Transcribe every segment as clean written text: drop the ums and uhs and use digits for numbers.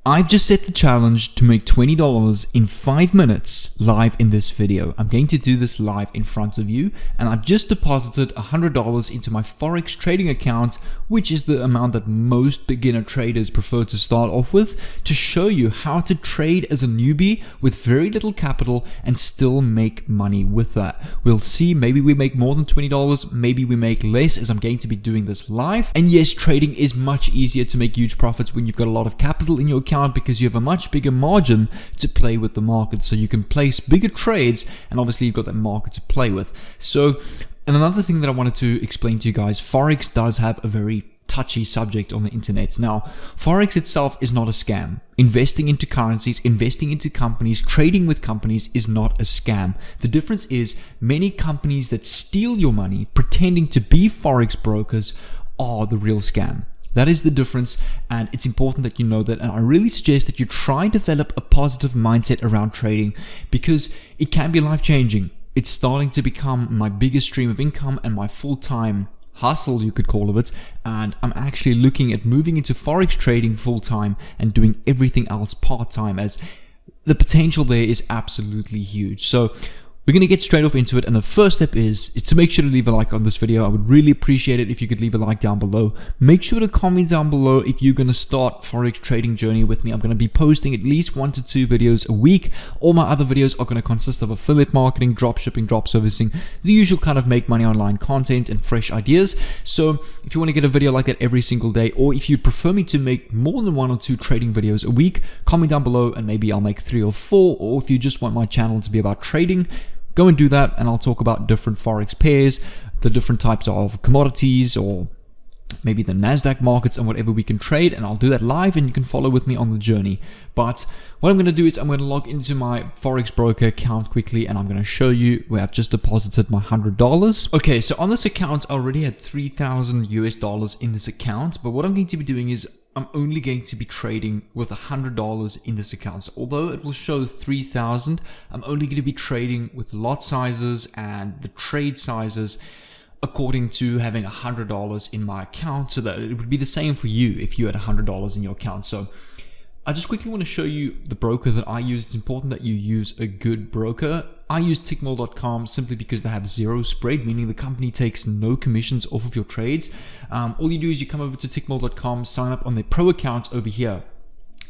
I've just set the challenge to make $20 in 5 minutes live in this video. I'm going to do this live in front of you, and I've just deposited $100 into my Forex trading account, which is the amount that most beginner traders prefer to start off with, to show you how to trade as a newbie with very little capital and still make money with that. We'll see, maybe we make more than $20, maybe we make less, as I'm going to be doing this live. And yes, trading is much easier to make huge profits when you've got a lot of capital in your account, because you have a much bigger margin to play with the market, so you can place bigger trades, and obviously you've got that market to play with. So, and another thing that I wanted to explain to you guys, Forex does have a very touchy subject on the internet. Now, Forex itself is not a scam. Investing into currencies, investing into companies, trading with companies is not a scam. The difference is many companies that steal your money pretending to be Forex brokers are the real scam. That is the difference, and it's important that you know that, and I really suggest that you try and develop a positive mindset around trading, because it can be life-changing. It's starting to become my biggest stream of income and my full-time hustle, you could call it, and I'm actually looking at moving into Forex trading full-time and doing everything else part-time, as the potential there is absolutely huge. So we're going to get straight off into it, and the first step is to make sure to leave a like on this video. I would really appreciate it if you could leave a like down below. Make sure to comment down below if you're going to start Forex trading journey with me. I'm going to be posting at least 1 to 2 videos a week. All my other videos are going to consist of affiliate marketing, drop shipping, drop servicing, the usual kind of make money online content and fresh ideas. So if you want to get a video like that every single day, or if you prefer me to make more than 1 or 2 trading videos a week, comment down below and maybe I'll make 3 or 4. Or if you just want my channel to be about trading, go and do that, and I'll talk about different Forex pairs, the different types of commodities, or maybe the NASDAQ markets and whatever we can trade, and I'll do that live and you can follow with me on the journey. But what I'm going to do is I'm going to log into my Forex Broker account quickly, and I'm going to show you where I've just deposited my $100. Okay, so on this account, I already had $3,000 in this account, but what I'm going to be doing is I'm only going to be trading with $100 in this account. So although it will show 3,000, I'm only going to be trading with lot sizes and the trade sizes according to having $100 in my account, so that it would be the same for you if you had $100 in your account. So I just quickly want to show you the broker that I use. It's important that you use a good broker. I use tickmill.com simply because they have zero spread, meaning the company takes no commissions off of your trades. All you do is you come over to tickmill.com, sign up on their pro account over here,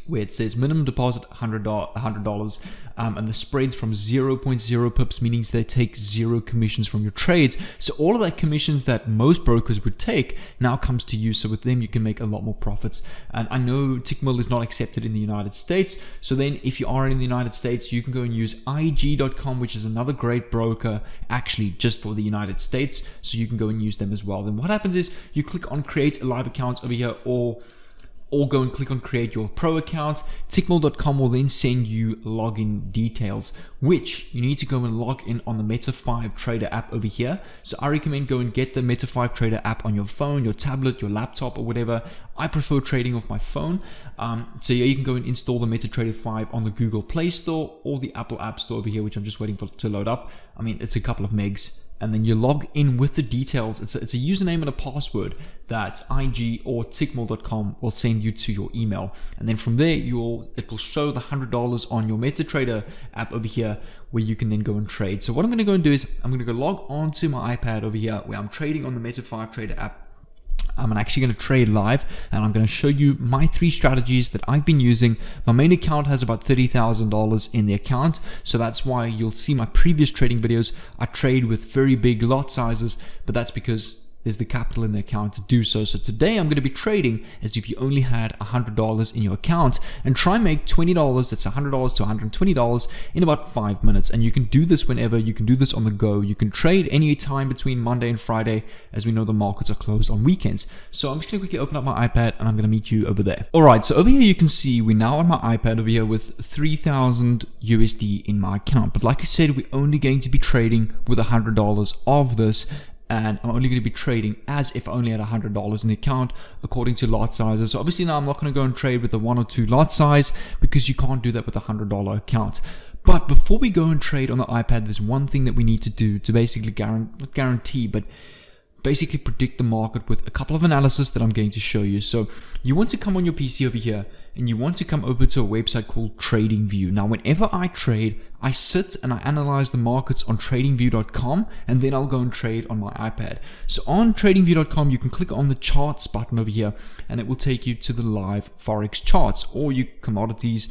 where it says minimum deposit $100, and the spreads from 0.0 pips, meaning they take zero commissions from your trades. So all of that commissions that most brokers would take now comes to you. So with them, you can make a lot more profits. And I know Tickmill is not accepted in the United States. So then if you are in the United States, you can go and use IG.com, which is another great broker, actually just for the United States. So you can go and use them as well. Then what happens is you click on create a live account over here, or go and click on create your pro account. Tickmill.com will then send you login details, which you need to go and log in on the Meta 5 Trader app over here. So I recommend go and get the Meta 5 Trader app on your phone, your tablet, your laptop, or whatever. I prefer trading off my phone. So yeah, you can go and install the MetaTrader 5 on the Google Play Store or the Apple App Store over here, which I'm just waiting for to load up. I mean, it's a couple of megs. And then you log in with the details. It's a username and a password that IG or tickmill.com will send you to your email. And then from there, it will show the $100 on your MetaTrader app over here, where you can then go and trade. So what I'm going to go and do is I'm going to go log on to my iPad over here, where I'm trading on the Meta 5 Trader app. I'm actually going to trade live, and I'm going to show you my 3 strategies that I've been using. My main account has about $30,000 in the account, so that's why you'll see my previous trading videos. I trade with very big lot sizes, but that's because there's the capital in the account to do so. So today I'm going to be trading as if you only had $100 in your account, and try and make $20, that's $100 to $120 in about 5 minutes. And you can do this whenever, you can do this on the go. You can trade any time between Monday and Friday, as we know the markets are closed on weekends. So I'm just going to quickly open up my iPad and I'm going to meet you over there. Alright, so over here you can see we're now on my iPad over here with 3,000 USD in my account. But like I said, we're only going to be trading with $100 of this, and I'm only going to be trading as if I only had $100 in the account according to lot sizes. So obviously now I'm not going to go and trade with the 1 or 2 lot size, because you can't do that with a $100 account. But before we go and trade on the iPad, there's one thing that we need to do to basically not guarantee, but basically predict the market with a couple of analysis that I'm going to show you. So you want to come on your PC over here and you want to come over to a website called TradingView. Now, whenever I trade, I sit and I analyze the markets on tradingview.com, and then I'll go and trade on my iPad. So on tradingview.com, you can click on the charts button over here, and it will take you to the live Forex charts, or your commodities,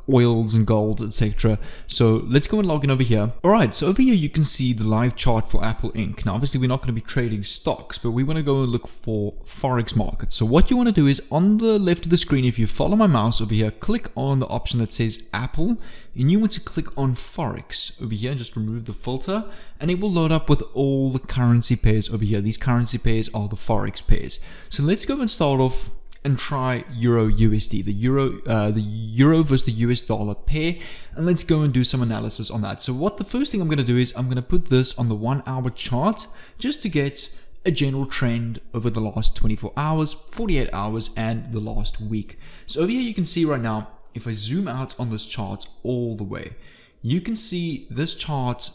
oils and golds, etc. So let's go and log in over here. All right, so over here you can see the live chart for Apple Inc. Now, obviously we're not going to be trading stocks, but we want to go and look for Forex markets. So what you want to do is on the left of the screen, if you follow my mouse over here, click on the option that says Apple, and you want to click on Forex over here, just remove the filter, and it will load up with all the currency pairs over here. These currency pairs are the Forex pairs. So let's go and start off and try Euro USD, the Euro versus the US dollar pair, and let's go and do some analysis on that. So what the first thing I'm going to do is I'm going to put this on the 1 hour chart just to get a general trend over the last 24 hours, 48 hours, and the last week. So over here you can see right now, if I zoom out on this chart all the way, you can see this chart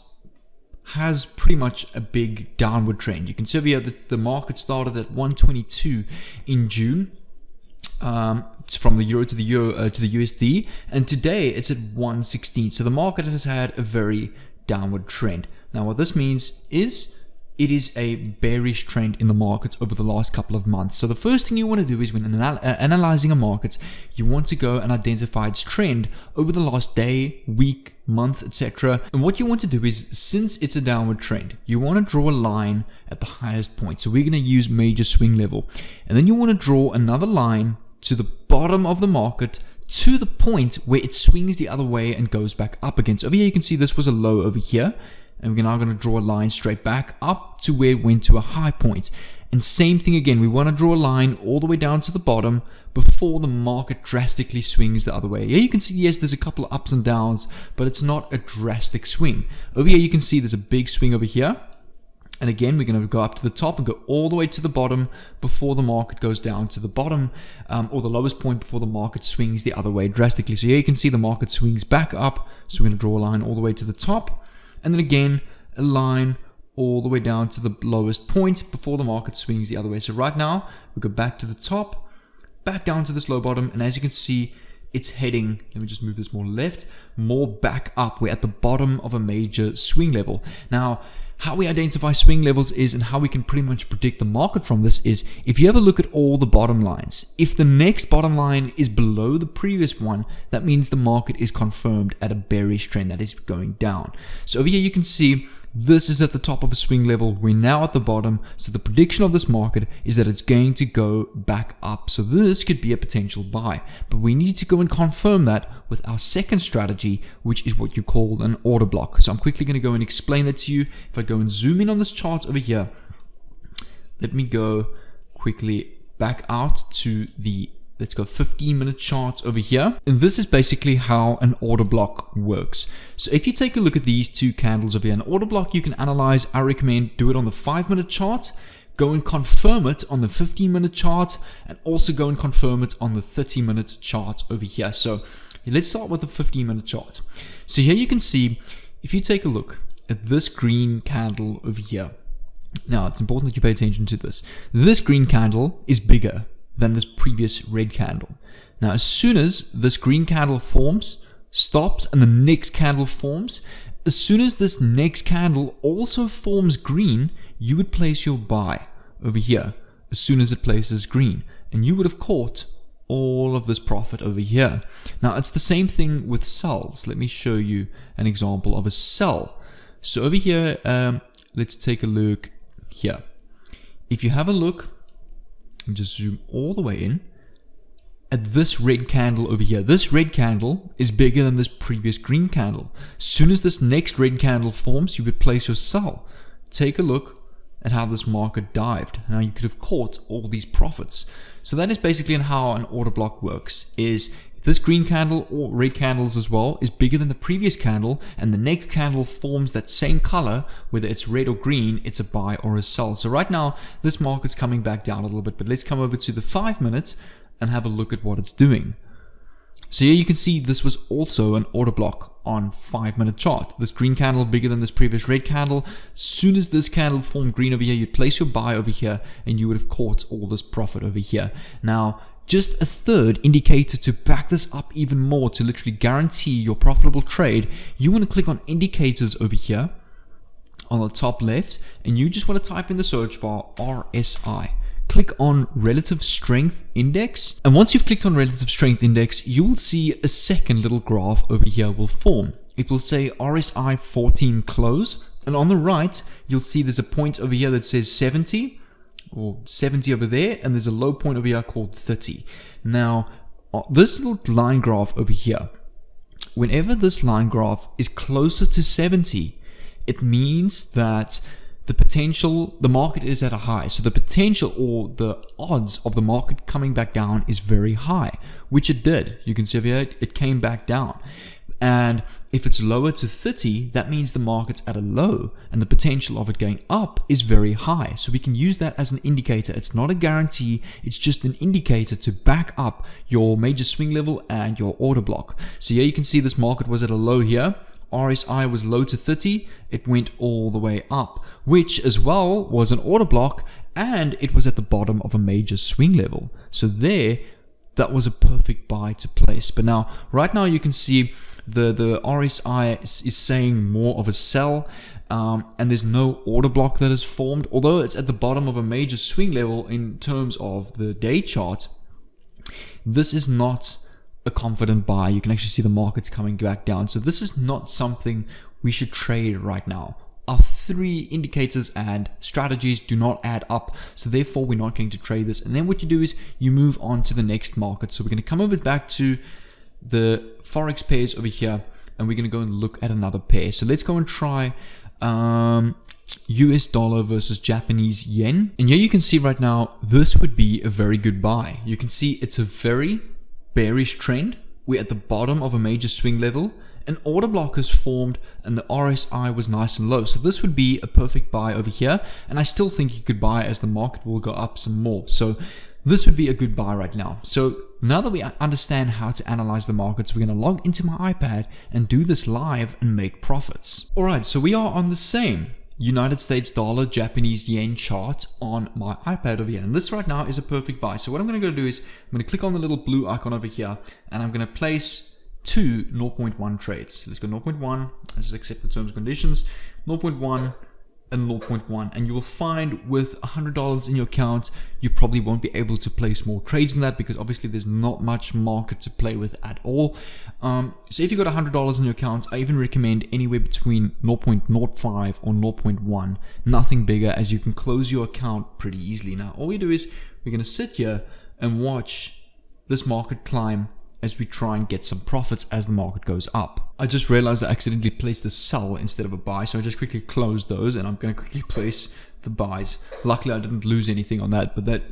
has pretty much a big downward trend. You can see over here that the market started at 122 in June, from the euro to the USD, and today it's at 116. So the market has had a very downward trend. Now what this means is it is a bearish trend in the markets over the last couple of months. So the first thing you want to do is when analyzing a market, you want to go and identify its trend over the last day, week, month, etc. And what you want to do is, since it's a downward trend, you want to draw a line at the highest point. So we're going to use major swing level. And then you want to draw another line to the bottom of the market to the point where it swings the other way and goes back up again. So over here you can see this was a low over here. And we're now going to draw a line straight back up to where it went to a high point. And same thing again, we want to draw a line all the way down to the bottom before the market drastically swings the other way. Here you can see, yes, there's a couple of ups and downs, but it's not a drastic swing. Over here you can see there's a big swing over here. And again, we're going to go up to the top and go all the way to the bottom before the market goes down to the bottom, or the lowest point before the market swings the other way drastically. So here you can see the market swings back up. So we're going to draw a line all the way to the top. And then again, a line all the way down to the lowest point before the market swings the other way. So right now, we go back to the top, back down to this low bottom. And as you can see, it's heading, let me just move this more left, more back up. We're at the bottom of a major swing level. Now, how we identify swing levels is, and how we can pretty much predict the market from this is, if you have a look at all the bottom lines, if the next bottom line is below the previous one, that means the market is confirmed at a bearish trend that is going down. So over here you can see this is at the top of a swing level. We're now at the bottom. So the prediction of this market is that it's going to go back up. So this could be a potential buy, but we need to go and confirm that with our second strategy, which is what you call an order block. So I'm quickly going to go and explain that to you. If I go and zoom in on this chart over here, let me go quickly back out to the, let's go 15-minute charts over here. And this is basically how an order block works. So if you take a look at these two candles over here, an order block you can analyze, I recommend do it on the 5-minute chart, go and confirm it on the 15-minute chart, and also go and confirm it on the 30-minute chart over here. So let's start with the 15-minute chart. So here you can see, if you take a look at this green candle over here. Now, it's important that you pay attention to this. This green candle is bigger than this previous red candle. Now, as soon as this green candle forms, stops, and the next candle forms, as soon as this next candle also forms green, you would place your buy over here as soon as it places green, and you would have caught all of this profit over here. Now, it's the same thing with sells. Let me show you an example of a sell. So over here, let's take a look here. If you have a look, and just zoom all the way in at this red candle over here. This red candle is bigger than this previous green candle. As soon as this next red candle forms, you would place your sell. Take a look at how this market dived. Now you could have caught all these profits. So that is basically how an order block works. Is this green candle, or red candles as well, is bigger than the previous candle, and the next candle forms that same color, whether it's red or green, it's a buy or a sell. So right now, this market's coming back down a little bit, but let's come over to the 5 minutes and have a look at what it's doing. So here you can see this was also an order block on 5-minute chart. This green candle bigger than this previous red candle. As soon as this candle formed green over here, you'd place your buy over here, and you would have caught all this profit over here. Now, just a third indicator to back this up even more, to literally guarantee your profitable trade, you want to click on indicators over here on the top left, and you just want to type in the search bar RSI. Click on Relative Strength Index, and once you've clicked on Relative Strength Index, you will see a second little graph over here will form. It will say RSI 14 close, and on the right you'll see there's a point over here that says 70, or 70 over there, and there's a low point over here called 30. Now this little line graph over here, whenever this line graph is closer to 70, it means that the market is at a high. So the potential or the odds of the market coming back down is very high, which it did. You can see over here, it came back down. And if it's lower to 30, that means the market's at a low, and the potential of it going up is very high. So we can use that as an indicator. It's not a guarantee, it's just an indicator to back up your major swing level and your order block. So here you can see this market was at a low here. RSI was low to 30, it went all the way up, which as well was an order block, and it was at the bottom of a major swing level. So there, that was a perfect buy to place. But now, right now you can see the RSI is saying more of a sell, and there's no order block that is formed. Although it's at the bottom of a major swing level in terms of the day chart, this is not a confident buy. You can actually see the markets coming back down. So this is not something we should trade right now. Our three indicators and strategies do not add up, so therefore we're not going to trade this. And then what you do is you move on to the next market. So we're going to come over back to the Forex pairs over here, and we're going to go and look at another pair. So let's go and try US dollar versus Japanese yen. And here you can see right now, this would be a very good buy. You can see it's a very bearish trend. We're at the bottom of a major swing level. An order block has formed, and the RSI was nice and low. So this would be a perfect buy over here. And I still think you could buy as the market will go up some more. So this would be a good buy right now. So now that we understand how to analyze the markets, we're going to log into my iPad and do this live and make profits. All right, so we are on the same United States dollar, Japanese yen chart on my iPad over here. And this right now is a perfect buy. So what I'm going to go do is I'm going to click on the little blue icon over here, and I'm going to place two 0.1 trades. Let's go 0.1. Let's just accept the terms and conditions. 0.1 and 0.1, and you will find with $100 in your account, you probably won't be able to place more trades than that, because obviously there's not much market to play with at all. So if you got $100 in your account, I even recommend anywhere between 0.05 or 0.1, nothing bigger, as you can close your account pretty easily. Now all we do is we're going to sit here and watch this market climb as we try and get some profits as the market goes up. I just realized I accidentally placed the sell instead of a buy, so I just quickly closed those, and I'm going to quickly place the buys. Luckily I didn't lose anything on that, but that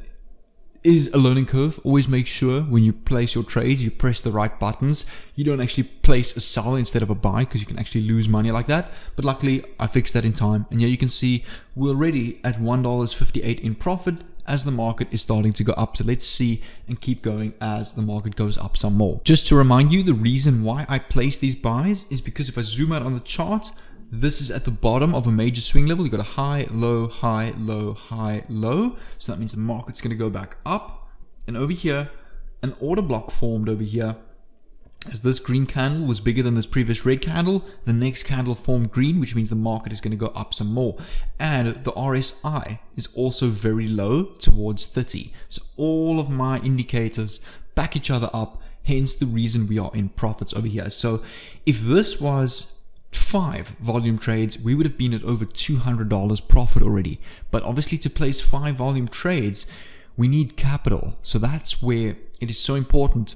is a learning curve. Always make sure when you place your trades, you press the right buttons. You don't actually place a sell instead of a buy, because you can actually lose money like that. But luckily I fixed that in time, and here you can see we're already at $1.58 in profit as the market is starting to go up. So let's see and keep going as the market goes up some more. Just to remind you, the reason why I place these buys is because if I zoom out on the chart, this is at the bottom of a major swing level. You've got a high, low, high, low, high, low. So that means the market's going to go back up. And over here, an order block formed over here. As this green candle was bigger than this previous red candle, the next candle formed green, which means the market is going to go up some more. And the RSI is also very low, towards 30. So all of my indicators back each other up, hence the reason we are in profits over here. So if this was 5 volume trades, we would have been at over $200 profit already. But obviously to place 5 volume trades, we need capital. So that's where it is so important.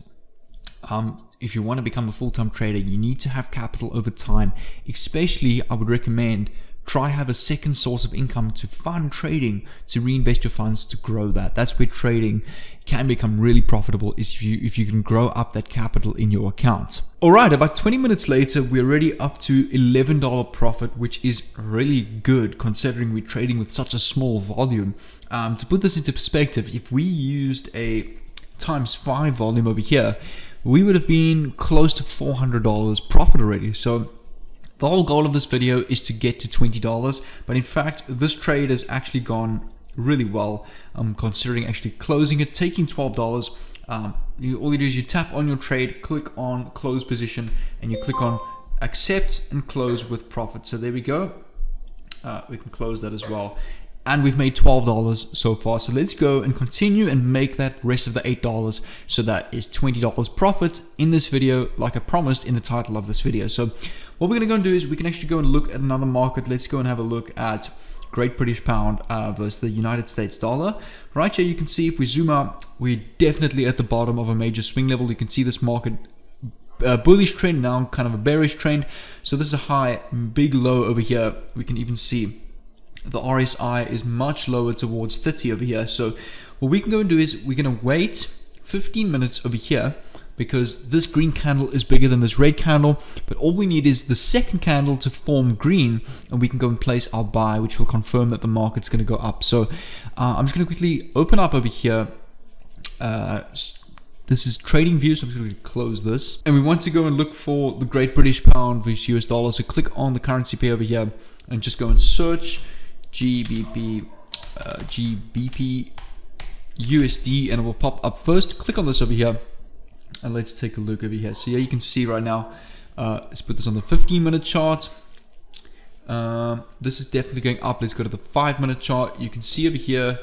If you want to become a full-time trader, you need to have capital over time. Especially, I would recommend try have a second source of income to fund trading, to reinvest your funds, to grow that. That's where trading can become really profitable, is if you can grow up that capital in your account. All right, about 20 minutes later, we're already up to $11 profit, which is really good considering we're trading with such a small volume. To put this into perspective, if we used a times 5 volume over here, we would have been close to $400 profit already. So the whole goal of this video is to get to $20, but in fact this trade has actually gone really well. I'm considering actually closing it, taking $12. all you do is you tap on your trade, click on close position, and you click on accept and close with profit. So there we go. We can close that as well. And we've made $12 so far. So let's go and continue and make that rest of the $8. So that is $20 profit in this video, like I promised in the title of this video. So what we're going to go and do is we can actually go and look at another market. Let's go and have a look at Great British Pound versus the United States dollar. Right here you can see if we zoom out, we're definitely at the bottom of a major swing level. You can see this market bullish trend, now kind of a bearish trend. So this is a high, big low over here. We can even see the RSI is much lower towards 30 over here. So what we can go and do is we're going to wait 15 minutes over here, because this green candle is bigger than this red candle, but all we need is the second candle to form green, and we can go and place our buy, which will confirm that the market's going to go up. So I'm just going to quickly open up over here. This is trading view, so I'm just going to close this, and we want to go and look for the Great British Pound versus US dollar. So click on the currency pair over here and just go and search GBP USD, and it will pop up first. Click on this over here and let's take a look over here. So yeah, you can see right now, let's put this on the 15-minute chart. This is definitely going up. Let's go to the 5-minute chart. You can see over here,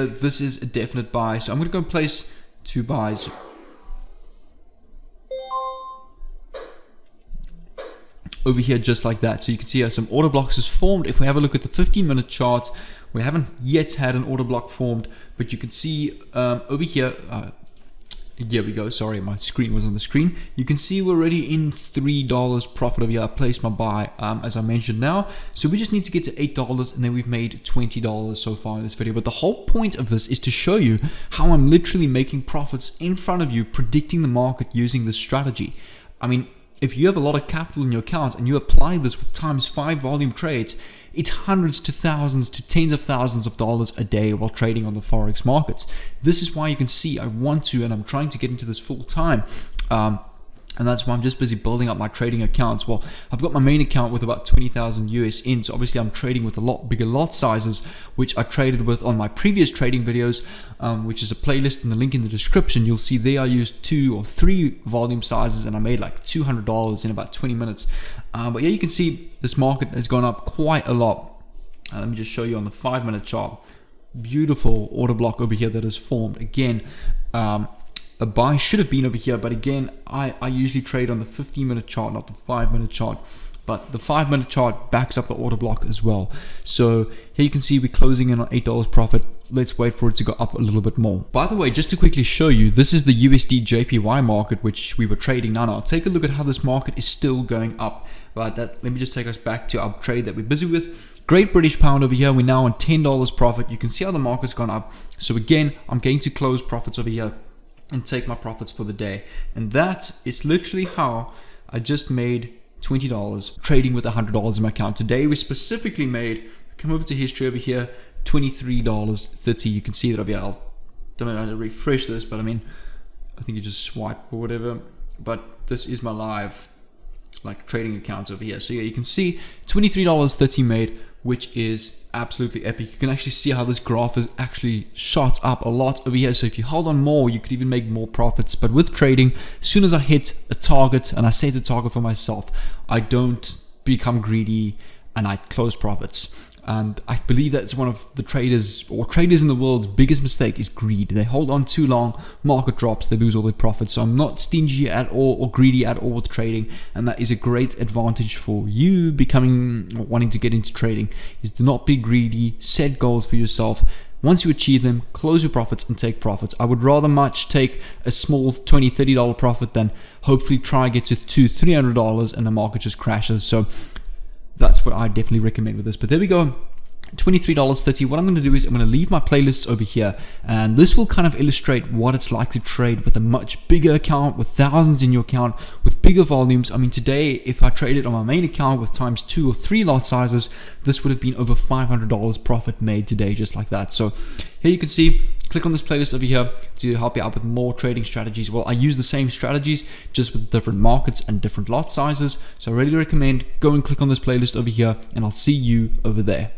this is a definite buy. So I'm going to go and place 2 buys. Over here, just like that. So you can see some order blocks is formed. If we have a look at the 15-minute chart, we haven't yet had an order block formed, but you can see over here, here we go. Sorry, my screen was on the screen. You can see we're already in $3 profit over here. I placed my buy as I mentioned now. So we just need to get to $8, and then we've made $20 so far in this video. But the whole point of this is to show you how I'm literally making profits in front of you, predicting the market using this strategy. I mean, if you have a lot of capital in your account and you apply this with ×5 volume trades, it's hundreds to thousands to tens of thousands of dollars a day while trading on the Forex markets. This is why you can see I want to, and I'm trying to get into this full time. And that's why I'm just busy building up my trading accounts. Well, I've got my main account with about 20,000 US in. So obviously I'm trading with a lot bigger lot sizes, which I traded with on my previous trading videos, which is a playlist in the link in the description. You'll see there I used 2 or 3 volume sizes, and I made like $200 in about 20 minutes. But yeah, you can see this market has gone up quite a lot. Let me just show you on the 5-minute chart. Beautiful order block over here that is formed. Again, a buy should have been over here, but again, I usually trade on the 15-minute chart, not the 5-minute chart. But the 5-minute chart backs up the order block as well. So here you can see we're closing in on $8 profit. Let's wait for it to go up a little bit more. By the way, just to quickly show you, this is the USD JPY market, which we were trading now. Now, take a look at how this market is still going up. Right, let me just take us back to our trade that we're busy with. Great British Pound over here, we're now on $10 profit. You can see how the market's gone up. So again, I'm going to close profits over here and take my profits for the day. And that is literally how I just made $20 trading with $100 in my account. Today we specifically made, come over to history over here, $23.30. You can see that over here. I don't know how to refresh this, but I mean, I think you just swipe or whatever. But this is my live trading accounts over here. So yeah, you can see $23.30 made, which is absolutely epic. You can actually see how this graph has actually shot up a lot over here. So if you hold on more, you could even make more profits. But with trading, as soon as I hit a target, and I set a target for myself, I don't become greedy and I close profits. And I believe that's one of the traders in the world's biggest mistake is greed. They hold on too long, market drops, they lose all their profits. So I'm not stingy at all or greedy at all with trading, and that is a great advantage for you wanting to get into trading, is to not be greedy, set goals for yourself. Once you achieve them, close your profits and take profits. I would rather much take a small $20, $30 profit than hopefully try and get to $200, $300 and the market just crashes. So that's what I definitely recommend with this. But there we go, $23.30. What I'm going to do is I'm going to leave my playlists over here, and this will kind of illustrate what it's like to trade with a much bigger account, with thousands in your account, with bigger volumes. I mean, today, if I traded on my main account with ×2 or 3 lot sizes, this would have been over $500 profit made today, just like that. So here you can see, click on this playlist over here to help you out with more trading strategies. Well, I use the same strategies, just with different markets and different lot sizes. So I really recommend go and click on this playlist over here, and I'll see you over there.